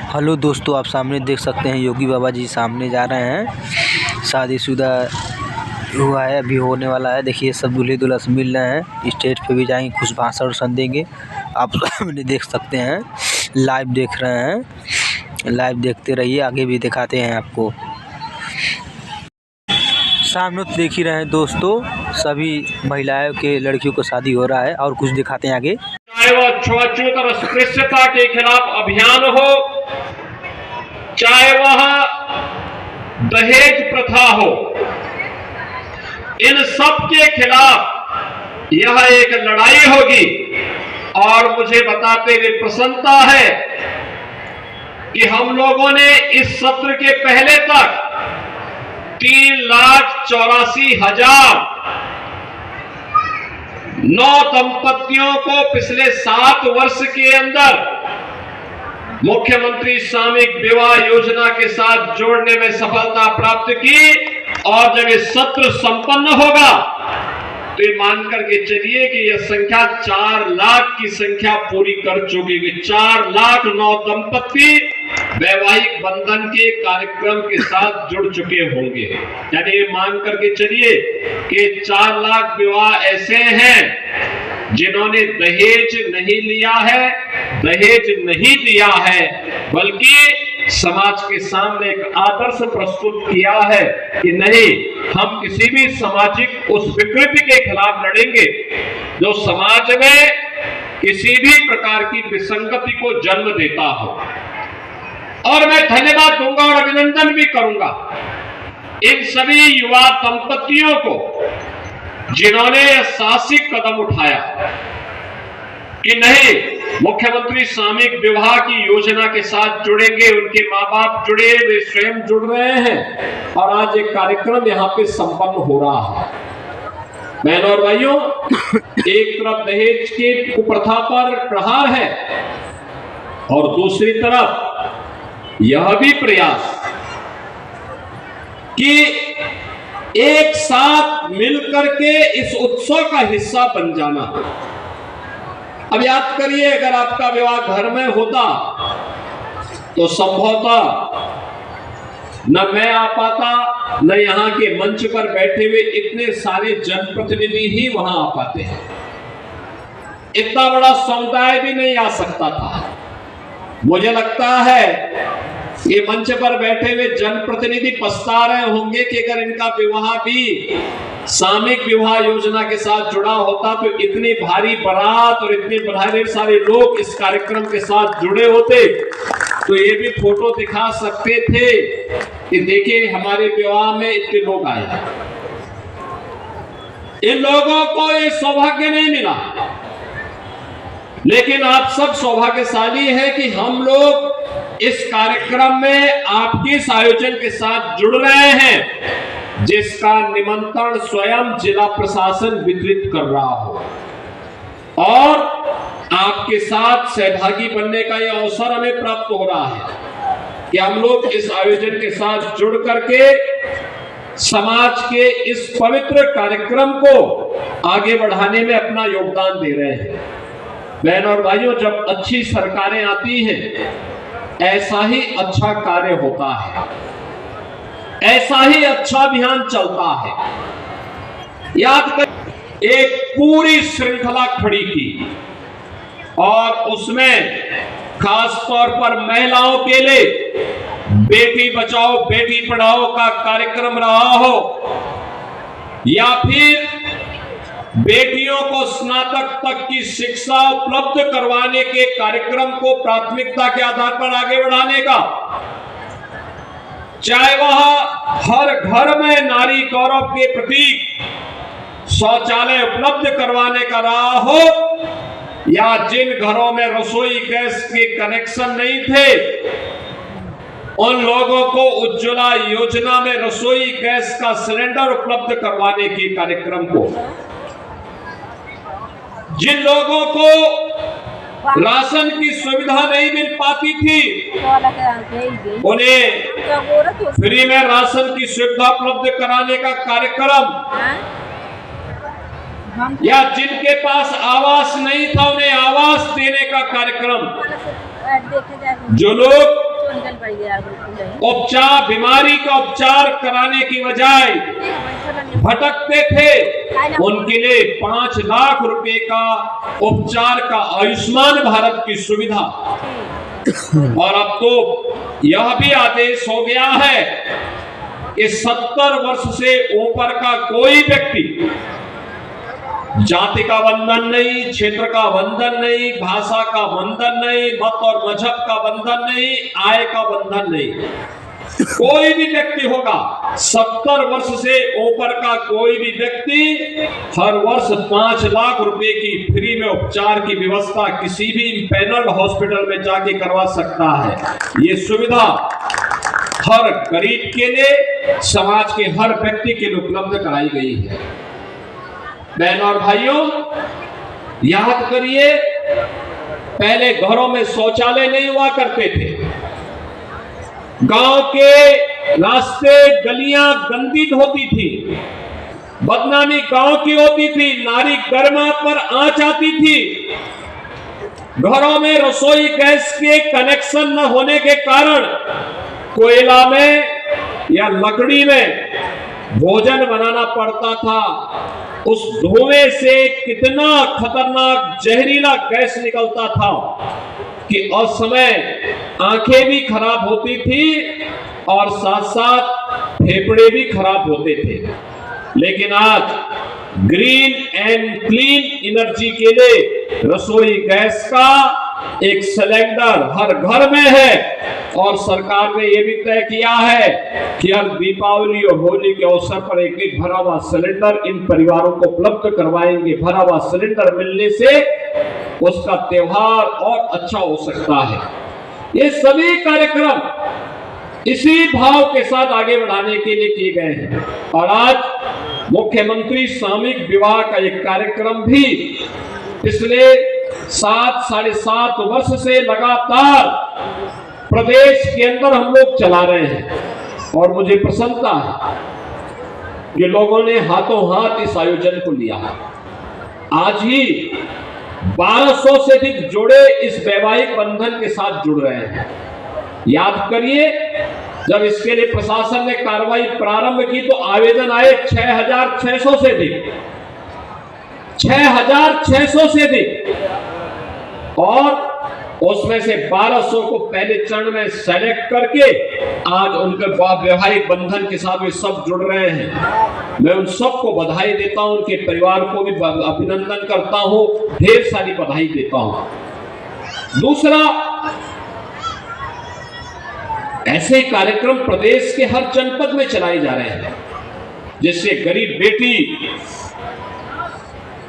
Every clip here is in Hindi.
हेलो दोस्तों, आप सामने देख सकते हैं योगी बाबा जी सामने जा रहे हैं। शादीशुदा हुआ है, अभी होने वाला है। देखिए सब दूल्हे दुल्हन से मिल रहे हैं, स्टेज पे भी जाएंगे, कुछ भाषण देंगे। आप सामने देख सकते हैं, लाइव देख रहे हैं, लाइव देखते रहिए, आगे भी दिखाते हैं आपको। सामने तो देख ही रहे हैं दोस्तों, सभी महिलाओं के लड़कियों को शादी हो रहा है और कुछ दिखाते हैं आगे। चाहे वह छुआछूत और अस्पृश्यता के खिलाफ अभियान हो, चाहे वह दहेज प्रथा हो, इन सब के खिलाफ यह एक लड़ाई होगी। और मुझे बताते हुए प्रसन्नता है कि हम लोगों ने इस सत्र के पहले तक 3,84,000 9 दंपतियों को पिछले 7 वर्ष के अंदर मुख्यमंत्री सामूहिक विवाह योजना के साथ जोड़ने में सफलता प्राप्त की। और जब ये सत्र संपन्न होगा तो ये मान करके चलिए कि यह संख्या 4 लाख की संख्या पूरी कर चुकी है। 4 लाख 9 दंपति वैवाहिक बंधन के कार्यक्रम के साथ जुड़ चुके होंगे। यानी ये मान करके चलिए कि 4 लाख विवाह ऐसे हैं जिन्होंने दहेज नहीं लिया है, दहेज नहीं दिया है, बल्कि समाज के सामने एक आदर्श प्रस्तुत किया है कि नहीं, हम किसी भी सामाजिक उस विकृति के खिलाफ लड़ेंगे जो समाज में किसी भी प्रकार की विसंगति को जन्म देता हो। और मैं धन्यवाद दूंगा और अभिनंदन भी करूंगा इन सभी युवा दंपतियों को जिन्होंने साहसिक कदम उठाया कि नहीं, मुख्यमंत्री सामूहिक विवाह की योजना के साथ जुड़ेंगे। उनके माँ बाप जुड़े, वे स्वयं जुड़ रहे हैं और आज एक कार्यक्रम यहाँ पे संपन्न हो रहा है। बहनों और भाइयों, एक तरफ दहेज की कुप्रथा पर प्रहार है और दूसरी तरफ यह भी प्रयास कि एक साथ मिलकर के इस उत्सव का हिस्सा बन जाना। अब याद करिए, अगर आपका विवाह घर में होता तो संभवतः न मैं आ पाता, न यहां के मंच पर बैठे हुए इतने सारे जनप्रतिनिधि ही वहां आ पाते हैं। इतना बड़ा समुदाय भी नहीं आ सकता था। मुझे लगता है ये मंच पर बैठे हुए जनप्रतिनिधि पछता रहे होंगे कि अगर इनका विवाह भी सामूहिक विवाह योजना के साथ जुड़ा होता तो इतनी भारी बारात और इतने भारी सारे लोग इस कार्यक्रम के साथ जुड़े होते तो ये भी फोटो दिखा सकते थे कि देखिए हमारे विवाह में इतने लोग आए। इन लोगों को ये सौभाग्य नहीं मिला, लेकिन आप सब सौभाग्यशाली हैं कि हम लोग इस कार्यक्रम में आपके इस आयोजन के साथ जुड़ रहे हैं, जिसका निमंत्रण स्वयं जिला प्रशासन वितरित कर रहा हो। और आपके साथ सहभागी बनने का यह अवसर हमें प्राप्त हो रहा है कि हम लोग इस आयोजन के साथ जुड़ करके समाज के इस पवित्र कार्यक्रम को आगे बढ़ाने में अपना योगदान दे रहे हैं। बहनों और भाइयों, जब अच्छी सरकारें आती हैं ऐसा ही अच्छा कार्य होता है, ऐसा ही अच्छा अभियान चलता है। याद कर, एक पूरी श्रृंखला खड़ी की और उसमें खास तौर पर महिलाओं के लिए बेटी बचाओ बेटी पढ़ाओ का कार्यक्रम रहा हो या फिर बेटियों को स्नातक तक की शिक्षा उपलब्ध करवाने के कार्यक्रम को प्राथमिकता के आधार पर आगे बढ़ाने का, चाहे वह हर घर में नारी गौरव के प्रतीक शौचालय उपलब्ध करवाने का रहा हो या जिन घरों में रसोई गैस के कनेक्शन नहीं थे उन लोगों को उज्ज्वला योजना में रसोई गैस का सिलेंडर उपलब्ध करवाने के कार्यक्रम को, जिन लोगों को राशन की सुविधा नहीं मिल पाती थी उन्हें फ्री में राशन की सुविधा उपलब्ध कराने का कार्यक्रम, या जिनके पास आवास नहीं था उन्हें आवास देने का कार्यक्रम, जो लोग उपचार, बीमारी का उपचार कराने की बजाय भटकते थे, उनके लिए 5 लाख रुपए का उपचार का आयुष्मान भारत की सुविधा। और अब तो यह भी आदेश हो गया है कि 70 वर्ष से ऊपर का कोई व्यक्ति, जाति का बंधन नहीं, क्षेत्र का बंधन नहीं, भाषा का बंधन नहीं, मत और मजहब का बंधन नहीं, आय का बंधन नहीं, कोई भी व्यक्ति होगा, 70 वर्ष से ऊपर का कोई भी व्यक्ति हर वर्ष 5 लाख रुपए की फ्री में उपचार की व्यवस्था किसी भी पैनल हॉस्पिटल में जाके करवा सकता है। ये सुविधा हर गरीब के लिए, समाज के हर व्यक्ति के लिए उपलब्ध कराई गई है। बहनों और भाइयों, याद करिए, पहले घरों में शौचालय नहीं हुआ करते थे, गांव के रास्ते गलियां गंदी होती थी, बदनामी गांव की होती थी, नारी गर्मा पर आंच आती थी, घरों में रसोई गैस के कनेक्शन न होने के कारण कोयला में या लकड़ी में भोजन बनाना पड़ता था। उस धुएं से कितना खतरनाक जहरीला गैस निकलता था कि असमय आंखें भी खराब होती थी और साथ साथ फेफड़े भी खराब होते थे। लेकिन आज ग्रीन एंड क्लीन एनर्जी के लिए रसोई गैस का एक सिलेंडर हर घर में है, और सरकार ने यह भी तय किया है कि हर दीपावली और होली के अवसर पर एक भरा हुआ सिलेंडर इन परिवारों को उपलब्ध करवाएंगे। भरा हुआ सिलेंडर मिलने से उसका त्योहार और अच्छा हो सकता है। ये सभी कार्यक्रम इसी भाव के साथ आगे बढ़ाने के लिए किए गए हैं। और आज मुख्यमंत्री सामूहिक विवाह का एक कार्यक्रम भी पिछले 7-7.5 वर्ष से लगातार प्रदेश के अंदर हम लोग चला रहे हैं, और मुझे प्रसन्नता है कि लोगों ने हाथों हाथ इस आयोजन को लिया। आज ही 1200 से अधिक जोड़े इस वैवाहिक बंधन के साथ जुड़ रहे हैं। याद करिए, जब इसके लिए प्रशासन ने कार्रवाई प्रारंभ की तो आवेदन आए 6,600 से अधिक, 6,600 से अधिक, और उसमें से 1200 को पहले चरण में सेलेक्ट करके आज उनके वैवाहिक बंधन के साथ वे सब जुड़ रहे हैं। मैं उन सबको बधाई देता हूं, उनके परिवार को भी अभिनंदन करता हूं, ढेर सारी बधाई देता हूं। दूसरा, ऐसे कार्यक्रम प्रदेश के हर जनपद में चलाए जा रहे हैं, जिससे गरीब बेटी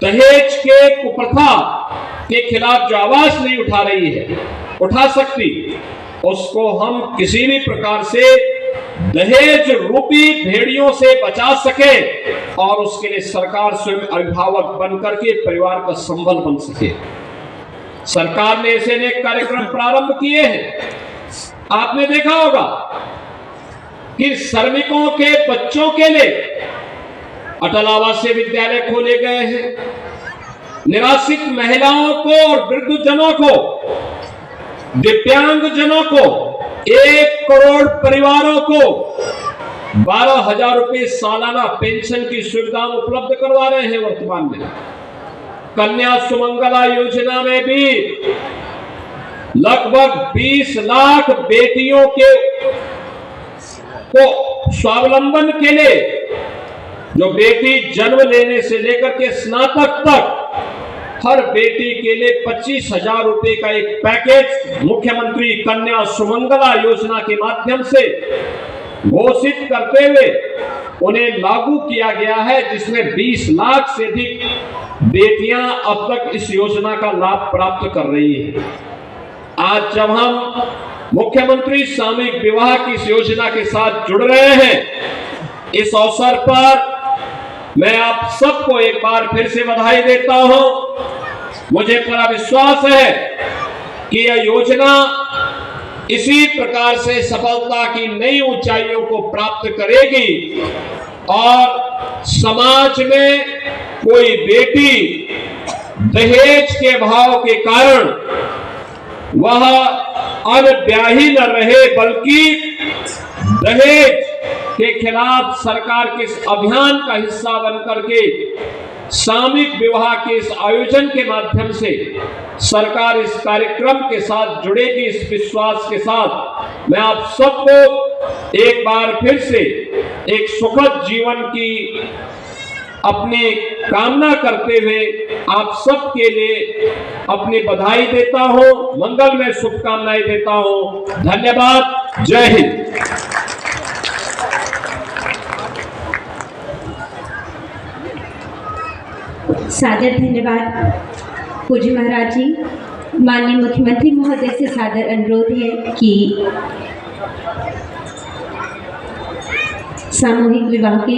दहेज के कुप्रथा के खिलाफ जो आवाज नहीं उठा रही है, उठा सकती, उसको हम किसी भी प्रकार से दहेज रूपी भेड़ियों से बचा सके, और उसके लिए सरकार स्वयं अभिभावक बनकर के परिवार का संबल बन सके। सरकार ने ऐसे अनेक कार्यक्रम प्रारंभ किए हैं। आपने देखा होगा कि श्रमिकों के बच्चों के लिए अटल आवासीय विद्यालय खोले गए हैं, निराश्रित महिलाओं को और वृद्धजनों को, दिव्यांग जनों को, 1 करोड़ परिवारों को 12,000 रुपए सालाना पेंशन की सुविधा उपलब्ध करवा रहे हैं। वर्तमान में कन्या सुमंगला योजना में भी लगभग 20 लाख बेटियों को स्वावलंबन के लिए, जो बेटी जन्म लेने से लेकर के स्नातक तक, हर बेटी के लिए 25,000 रुपए का एक पैकेज मुख्यमंत्री कन्या सुमंगला योजना के माध्यम से घोषित करते हुए उन्हें लागू किया गया है, जिसमें 20 लाख से अधिक बेटियां अब तक इस योजना का लाभ प्राप्त कर रही हैं। आज जब हम मुख्यमंत्री सामूहिक विवाह की इस योजना के साथ जुड़ रहे हैं, इस अवसर पर मैं आप सबको एक बार फिर से बधाई देता हूं। मुझे पूरा विश्वास है कि यह योजना इसी प्रकार से सफलता की नई ऊंचाइयों को प्राप्त करेगी, और समाज में कोई बेटी दहेज के भाव के कारण वह अनब्याही न रहे, बल्कि दहेज के खिलाफ सरकार के इस अभियान का हिस्सा बनकर के सामूहिक विवाह के इस आयोजन के माध्यम से सरकार इस कार्यक्रम के साथ जुड़ेगी। इस विश्वास के साथ मैं आप सबको एक बार फिर से एक सुखद जीवन की अपनी कामना करते हुए आप सबके लिए अपनी बधाई देता हूं, मंगलमय शुभकामनाएं देता हूं। धन्यवाद। जय हिंद। सादर धन्यवाद पूज्य महाराज जी। माननीय मुख्यमंत्री महोदय से सादर अनुरोध है कि सामूहिक विवाह के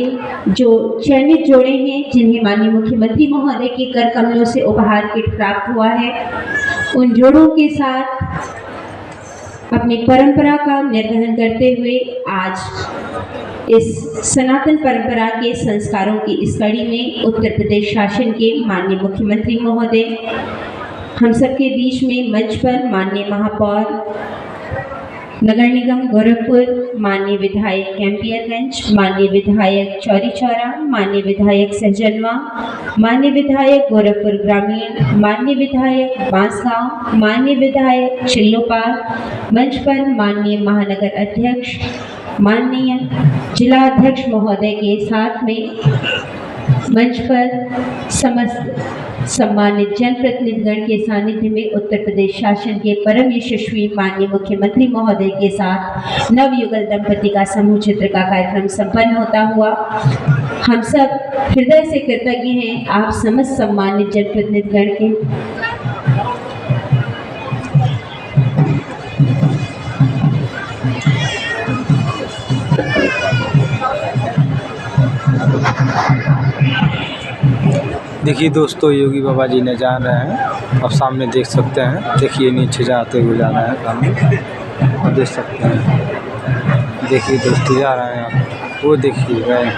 जो चयनित जोड़े हैं, जिन्हें माननीय मुख्यमंत्री महोदय के कर कमलों से उपहार किट प्राप्त हुआ है, उन जोड़ों के साथ अपनी परंपरा का निर्वहन करते हुए आज इस सनातन परंपरा के संस्कारों की इस कड़ी में उत्तर प्रदेश शासन के माननीय मुख्यमंत्री महोदय हम सबके बीच में मंच पर माननीय महापौर नगर निगम गोरखपुर, माननीय विधायक कैंपियरगंज, माननीय विधायक चौरी चौरा, माननीय विधायक सहजनवा, माननीय विधायक गोरखपुर ग्रामीण, माननीय विधायक बांसगांव, माननीय विधायक चिल्लोपाल, मंच पर माननीय महानगर अध्यक्ष, माननीय जिला अध्यक्ष महोदय के साथ में मंच पर समस्त सम्मानित जनप्रतिनिधिगण के सानिध्य में उत्तर प्रदेश शासन के परम यशस्वी माननीय मुख्यमंत्री महोदय के साथ नवयुगल दंपति का समूह चित्र का कार्यक्रम संपन्न होता हुआ हम सब हृदय से कृतज्ञ हैं आप समस्त सम्मानित जनप्रतिनिधिगण के। देखिए दोस्तों, योगी बाबा जी ने जा रहे हैं, आप सामने देख सकते हैं। देखिए नीचे जाते हुए जा रहे हैं सामने, आप देख सकते हैं। देखिए दोस्तों जा रहे हैं, वो देखिए गए।